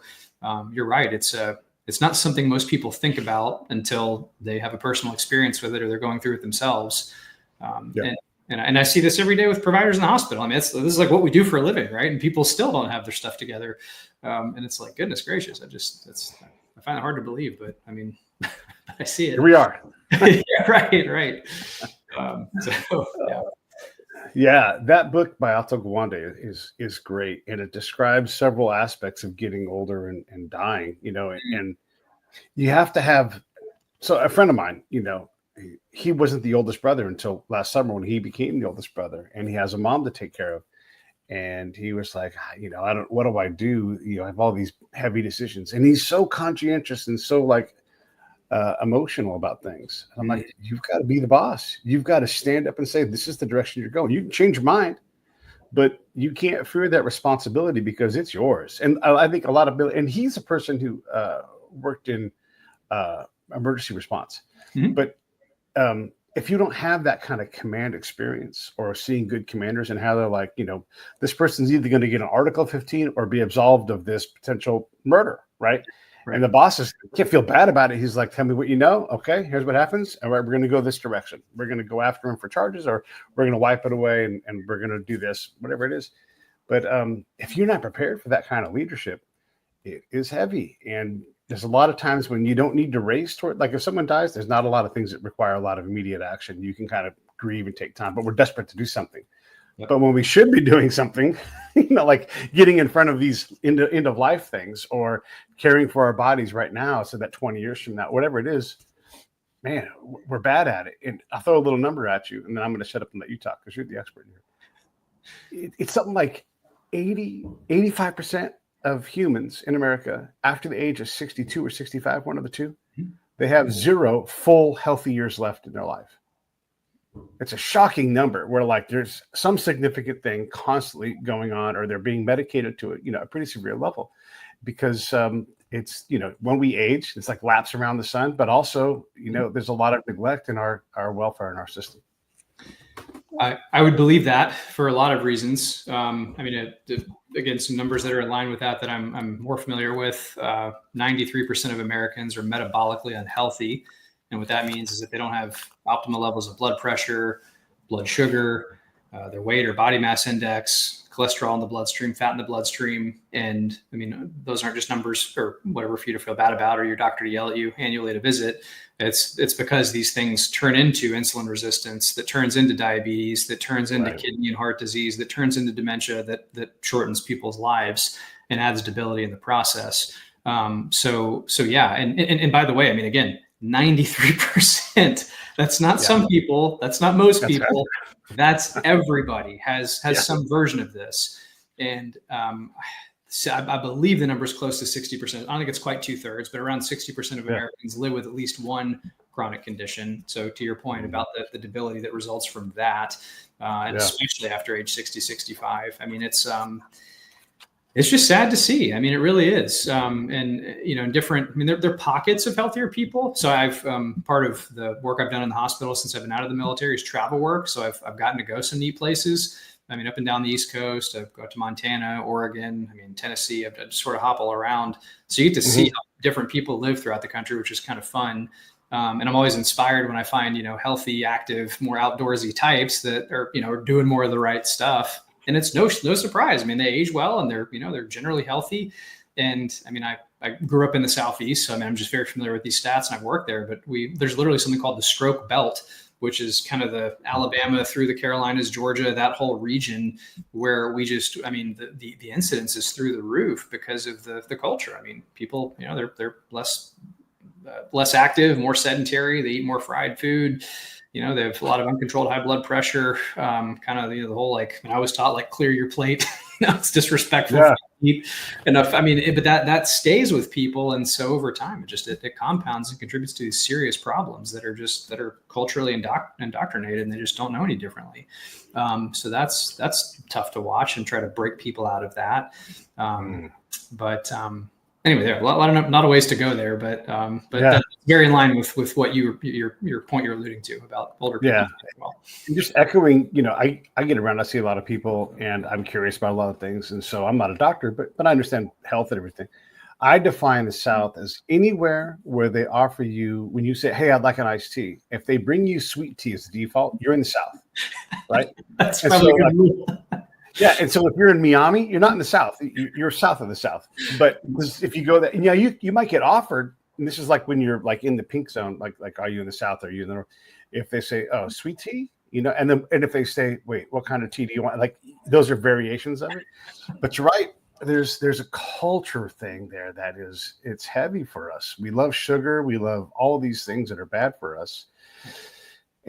you're right. It's not something most people think about until they have a personal experience with it or they're going through it themselves. And I see this every day with providers in the hospital. This is like what we do for a living, right? And people still don't have their stuff together. And it's like, goodness gracious, I find it hard to believe, but I see it. Here we are. Yeah, right. Yeah, that book by Atul Gawande is great, and it describes several aspects of getting older and dying. And you have to have. So a friend of mine, he wasn't the oldest brother until last summer when he became the oldest brother, and he has a mom to take care of. And he was like, what do I do? I have all these heavy decisions. And he's so conscientious and so like emotional about things. And I'm like, you've got to be the boss. You've got to stand up and say, this is the direction you're going. You can change your mind, but you can't fear that responsibility because it's yours. And I think a lot of and he's a person who worked in emergency response. But if you don't have that kind of command experience or seeing good commanders and how they're like, this person's either going to get an Article 15 or be absolved of this potential murder, right? And the bosses can't feel bad about it. He's like, tell me what you know. Okay, here's what happens. All right, we're going to go this direction. We're going to go after him for charges, or we're going to wipe it away and we're going to do this, whatever it is. But if you're not prepared for that kind of leadership, it is heavy. And there's a lot of times when you don't need to race toward, like if someone dies, there's not a lot of things that require a lot of immediate action. You can kind of grieve and take time, but we're desperate to do something. But when we should be doing something, like getting in front of these end of life things or caring for our bodies right now so that 20 years from now, whatever it is, man, we're bad at it. And I'll throw a little number at you, and then I'm going to shut up and let you talk because you're the expert here. It's something like 85% of humans in America after the age of 62 or 65, one of the two, they have 0 full healthy years left in their life. It's a shocking number where like there's some significant thing constantly going on, or they're being medicated to it, a pretty severe level, because it's, when we age, it's like laps around the sun, but also, there's a lot of neglect in our welfare in our system. I would believe that for a lot of reasons. Again, some numbers that are in line with that I'm more familiar with. 93% of Americans are metabolically unhealthy. And what that means is that they don't have optimal levels of blood pressure, blood sugar, their weight or body mass index, cholesterol in the bloodstream, fat in the bloodstream. And those aren't just numbers or whatever for you to feel bad about or your doctor to yell at you annually to visit. It's because these things turn into insulin resistance, that turns into diabetes, that turns into kidney and heart disease, that turns into dementia, that shortens people's lives and adds debility in the process. So yeah. And by the way, again, 93%. That's not some people. That's not most people. Right. That's everybody has some version of this. And so I believe the number is close to 60%. I don't think it's quite 2/3, but around 60% of Americans live with at least one chronic condition. So to your point about the debility that results from that, and especially after age 60, 65, it's just sad to see. It really is. In different, there are pockets of healthier people. So I've, part of the work I've done in the hospital since I've been out of the military is travel work. So I've gotten to go some neat places. Up and down the East Coast, I've got to Montana, Oregon, Tennessee. I've just sort of hop all around. So you get to see how different people live throughout the country, which is kind of fun. And I'm always inspired when I find, healthy, active, more outdoorsy types that are, are doing more of the right stuff. And it's no surprise. They age well and they're generally healthy. And I grew up in the Southeast, so I'm just very familiar with these stats and I've worked there, but there's literally something called the stroke belt, which is kind of the Alabama through the Carolinas, Georgia, that whole region where we just, the incidence is through the roof because of the culture. People, they're less active, more sedentary. They eat more fried food. They have a lot of uncontrolled high blood pressure, the whole, I was taught, clear your plate. It's disrespectful to eat enough. But that stays with people. And so over time, it compounds and contributes to these serious problems that are culturally indoctrinated and they just don't know any differently. So that's tough to watch and try to break people out of that. Anyway, there are a lot of ways to go there, but that's very in line with what your point you're alluding to about older people. As well. And just echoing, I get around, I see a lot of people, and I'm curious about a lot of things, and so I'm not a doctor, but I understand health and everything. I define the South as anywhere where they offer you, when you say, "Hey, I'd like an iced tea," if they bring you sweet tea as the default, you're in the South, right? That's probably a good rule. Yeah, and so if you're in Miami, you're not in the South. You're south of the South. But if you go there, you might get offered. And this is like when you're in the pink zone. Like, are you in the South? Are you in the North? If they say, "Oh, sweet tea," and if they say, "Wait, what kind of tea do you want?" Those are variations of it. But you're right. There's a culture thing there that it's heavy for us. We love sugar. We love all these things that are bad for us.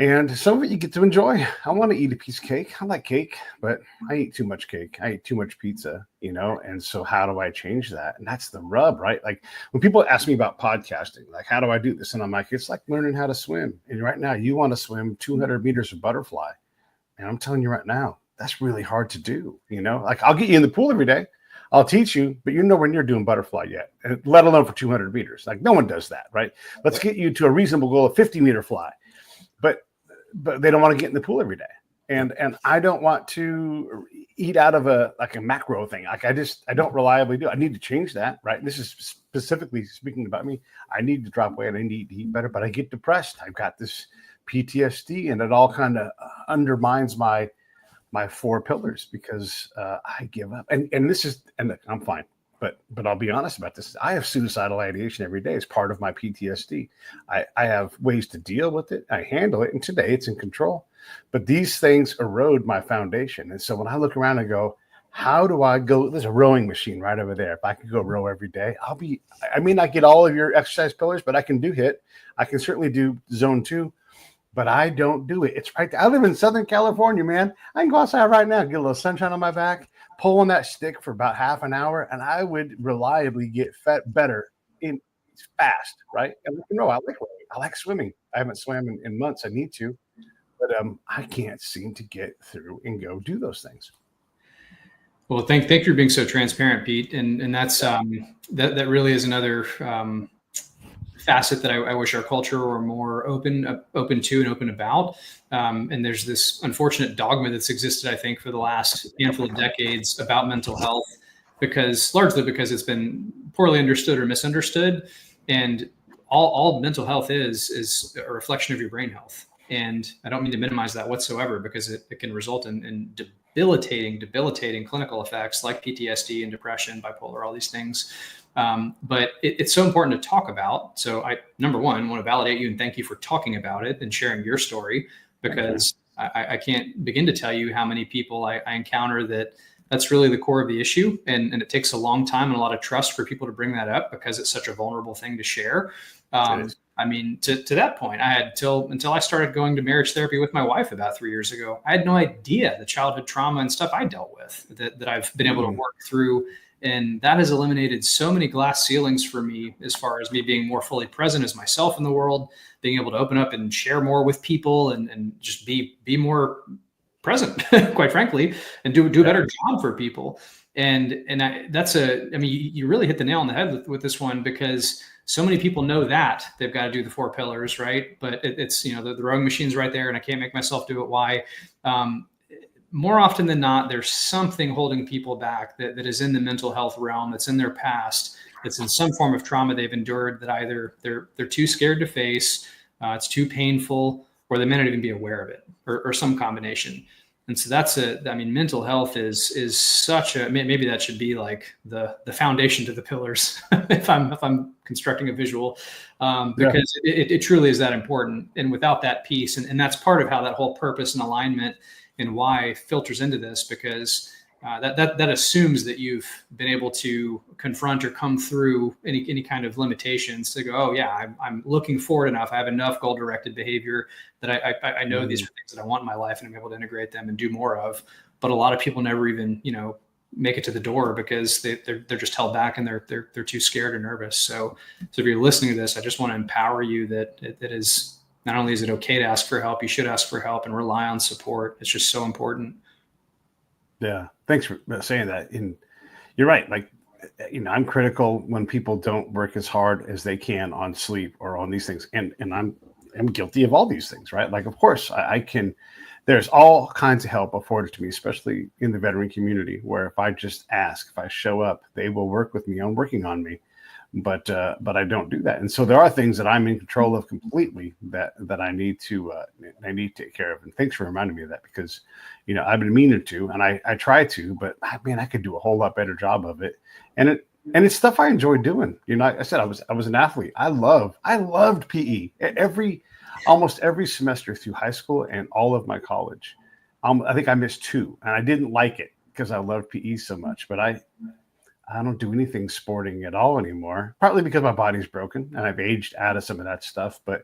And some of it you get to enjoy. I want to eat a piece of cake. I like cake, but I eat too much cake. I eat too much pizza, And so how do I change that? And that's the rub, right? Like when people ask me about podcasting, like, how do I do this? And I'm like, it's like learning how to swim. And right now you want to swim 200 meters of butterfly. And I'm telling you right now, that's really hard to do. Like I'll get you in the pool every day. I'll teach you, but you're nowhere near doing butterfly yet, let alone for 200 meters. Like no one does that, right? Let's get you to a reasonable goal of 50-meter fly. But they don't want to get in the pool every day. And I don't want to eat out of a macro thing. Like I don't reliably do. I need to change that, right? This is specifically speaking about me. I need to drop weight. I need to eat better, but I get depressed. I've got this PTSD and it all kind of undermines my 4 pillars because I give up. And I'm fine. But I'll be honest about this. I have suicidal ideation every day as part of my PTSD. I have ways to deal with it. I handle it. And today it's in control. But these things erode my foundation. And so when I look around and go, how do I go? There's a rowing machine right over there. If I could go row every day, I may not get all of your exercise pillars, but I can do HIIT. I can certainly do zone 2. But I don't do it. It's right there. I live in Southern California, man. I can go outside right now, get a little sunshine on my back, pull on that stick for about half an hour, and I would reliably get better in fast, right? And I like rowing. I like swimming. I haven't swam in months. I need to, but I can't seem to get through and go do those things. Well, thank you for being so transparent, Pete. And that's that really is another facet that I wish our culture were more open to and open about. And there's this unfortunate dogma that's existed, I think, for the last handful of decades about mental health, largely because it's been poorly understood or misunderstood. And all mental health is a reflection of your brain health. And I don't mean to minimize that whatsoever, because it can result in debilitating clinical effects like PTSD and depression, bipolar, all these things. But it's so important to talk about. So number one, want to validate you and thank you for talking about it and sharing your story, because I can't begin to tell you how many people I encounter that's really the core of the issue. And it takes a long time and a lot of trust for people to bring that up, because it's such a vulnerable thing to share. I mean, to that point, I had until I started going to marriage therapy with my wife about 3 years ago, I had no idea the childhood trauma and stuff I dealt with that I've been able to work through. And that has eliminated so many glass ceilings for me, as far as me being more fully present as myself in the world, being able to open up and share more with people and just be more present, quite frankly, and do a better job for people. And you really hit the nail on the head with this one, because so many people know that they've got to do the 4 pillars, right? But it's, the rowing machine's right there and I can't make myself do it. Why? More often than not, there's something holding people back that is in the mental health realm, that's in their past, that's in some form of trauma they've endured, that either they're too scared to face, it's too painful, or they may not even be aware of it, or some combination. And so mental health is such maybe that should be like the foundation to the pillars if I'm constructing a visual, because it truly is that important. And without that piece, and that's part of how that whole purpose and alignment and why filters into this, because that assumes that you've been able to confront or come through any kind of limitations to go, oh yeah, I'm looking forward enough. I have enough goal-directed behavior that I know these are things that I want in my life, and I'm able to integrate them and do more of. But a lot of people never even, make it to the door, because they're just held back and they're too scared or nervous. So if you're listening to this, I just want to empower you that it is, not only is it okay to ask for help, you should ask for help and rely on support. It's just so important. Yeah. Thanks for saying that. And you're right. Like, I'm critical when people don't work as hard as they can on sleep or on these things. And I'm guilty of all these things, right? Like, of course I can, there's all kinds of help afforded to me, especially in the veteran community, where if I just ask, if I show up, they will work with me on working on me. But I don't do that. And so there are things that I'm in control of completely that I need to take care of. And thanks for reminding me of that, because, I've been meaning to, and I try to, but I could do a whole lot better job of it. And it's stuff I enjoy doing. I said, I was an athlete. I loved PE almost every semester through high school and all of my college. I think I missed 2, and I didn't like it because I loved PE so much, but I don't do anything sporting at all anymore, partly because my body's broken and I've aged out of some of that stuff. But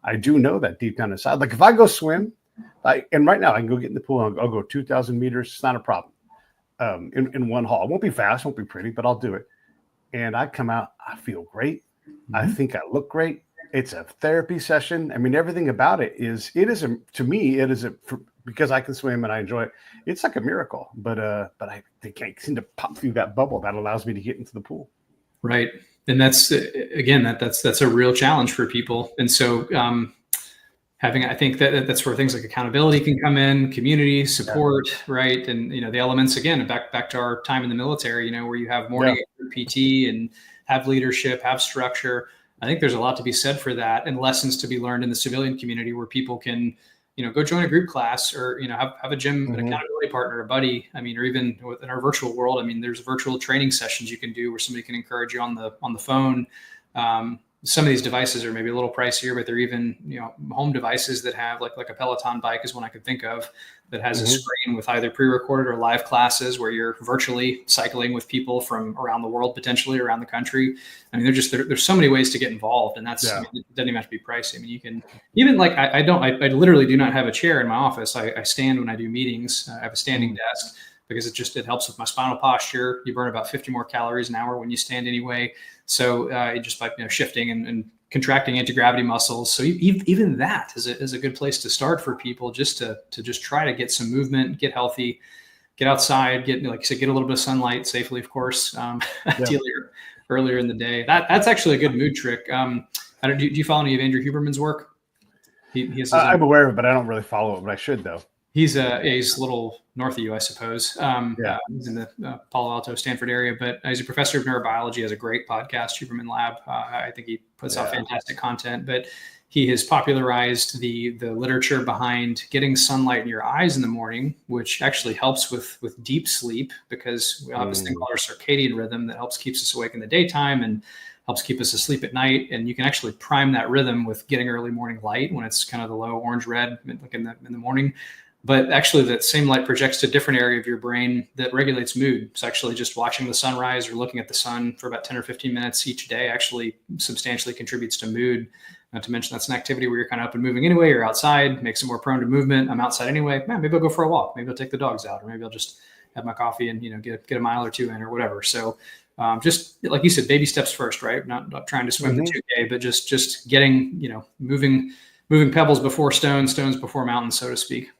I do know that deep down inside. Like if I go swim, and right now I can go get in the pool and I'll go 2,000 meters. It's not a problem. In one haul. It won't be fast, won't be pretty, but I'll do it. And I come out, I feel great. I think I look great. It's a therapy session. I mean, everything about it is to me, because I can swim and I enjoy it. It's like a miracle, but I can't seem to pop through that bubble that allows me to get into the pool. Right. And that's, again, that's a real challenge for people. And so, I think that's where things like accountability can come in, community support, right? And the elements again, back to our time in the military, where you have morning PT and have leadership, have structure. I think there's a lot to be said for that, and lessons to be learned in the civilian community where people can, go join a group class or have a gym, an accountability partner, a buddy. I mean, or even in our virtual world, I mean, there's virtual training sessions you can do where somebody can encourage you on the phone. Some of these devices are maybe a little pricier, but they're even, home devices that have like a Peloton bike is one I could think of that has a screen with either pre-recorded or live classes where you're virtually cycling with people from around the world, potentially around the country. I mean, there's so many ways to get involved, and that's, it doesn't even have to be pricey. I mean, you can even like, I literally do not have a chair in my office. I stand when I do meetings. I have a standing desk because it helps with my spinal posture. You burn about 50 more calories an hour when you stand anyway. So just by shifting and contracting anti-gravity muscles. So even that is a good place to start for people, just to just try to get some movement, get healthy, get outside, get, like you said, get a little bit of sunlight safely, of course, ideally earlier in the day. That's actually a good mood trick. Do you follow any of Andrew Huberman's work? I'm aware of it, but I don't really follow it, but I should though. He's a little north of you, I suppose. He's in the Palo Alto, Stanford area, but he's a professor of neurobiology, has a great podcast, Huberman Lab. I think he puts out fantastic content, but he has popularized the literature behind getting sunlight in your eyes in the morning, which actually helps with deep sleep because we have this thing called our circadian rhythm that helps keeps us awake in the daytime and helps keep us asleep at night. And you can actually prime that rhythm with getting early morning light when it's kind of the low orange red, like in the morning. But actually that same light projects to a different area of your brain that regulates mood. So actually just watching the sunrise or looking at the sun for about 10 or 15 minutes each day actually substantially contributes to mood. Not to mention that's an activity where you're kind of up and moving anyway, you're outside, makes it more prone to movement. I'm outside anyway. Man, maybe I'll go for a walk. Maybe I'll take the dogs out, or maybe I'll just have my coffee and, get a mile or two in or whatever. So just like you said, baby steps first, right? Not trying to swim the 2K, but just getting, moving pebbles before stones before mountains, so to speak.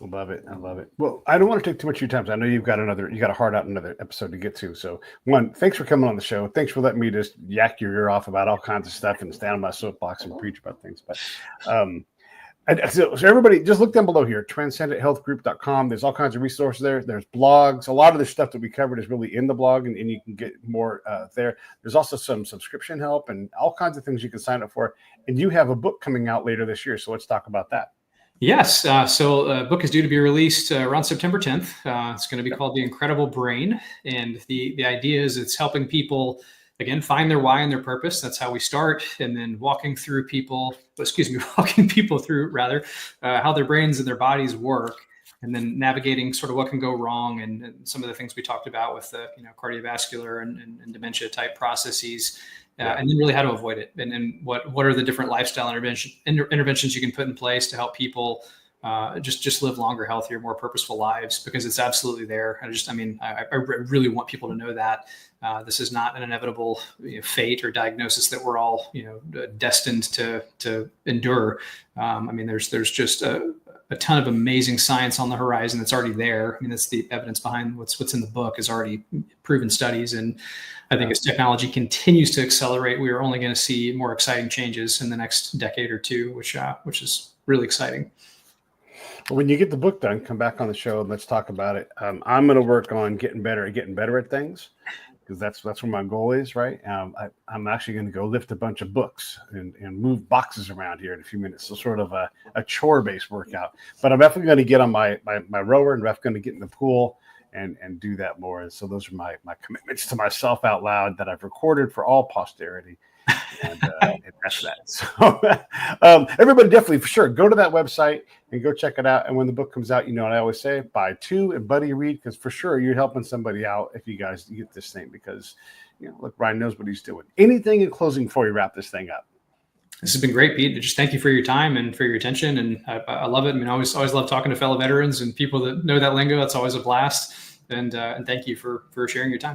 I love it. Well, I don't want to take too much of your time. So I know you got to hard out another episode to get to. So one, thanks for coming on the show. Thanks for letting me just yak your ear off about all kinds of stuff and stand on my soapbox and preach about things. But so everybody just look down below here, transcendenthealthgroup.com. There's all kinds of resources there. There's blogs. A lot of the stuff that we covered is really in the blog and you can get more there. There's also some subscription help and all kinds of things you can sign up for. And you have a book coming out later this year. So let's talk about that. Yes. So a book is due to be released around September 10th. It's going to be called The Incredible Brain. And the idea is it's helping people, again, find their why and their purpose. That's how we start. And then walking people through how their brains and their bodies work. And then navigating sort of what can go wrong and some of the things we talked about with the cardiovascular and dementia type processes. And then really how to avoid it, and what are the different lifestyle interventions you can put in place to help people just live longer, healthier, more purposeful lives, because it's absolutely there. I really want people to know that this is not an inevitable fate or diagnosis that we're all destined to endure. There's just a ton of amazing science on the horizon that's already there. I mean, that's the evidence behind what's in the book is already proven studies. And I think as technology continues to accelerate, we are only going to see more exciting changes in the next decade or two, which is really exciting. Well, when you get the book done, come back on the show and let's talk about it. I'm going to work on getting better at things, because that's where my goal is, right? I'm actually going to go lift a bunch of books and move boxes around here in a few minutes. So sort of a chore-based workout. But I'm definitely going to get on my rower and definitely going to get in the pool and do that more. And so those are my commitments to myself out loud that I've recorded for all posterity. And that's that. So everybody definitely, for sure, go to that website and go check it out. And when the book comes out, what I always say, buy two and buddy read, because for sure you're helping somebody out if you guys get this thing, because look, Ryan knows what he's doing. Anything in closing before we wrap this thing up? This has been great, Pete. Just thank you for your time and for your attention. And I love it. I mean, I always love talking to fellow veterans and people that know that lingo. It's always a blast. And thank you for sharing your time.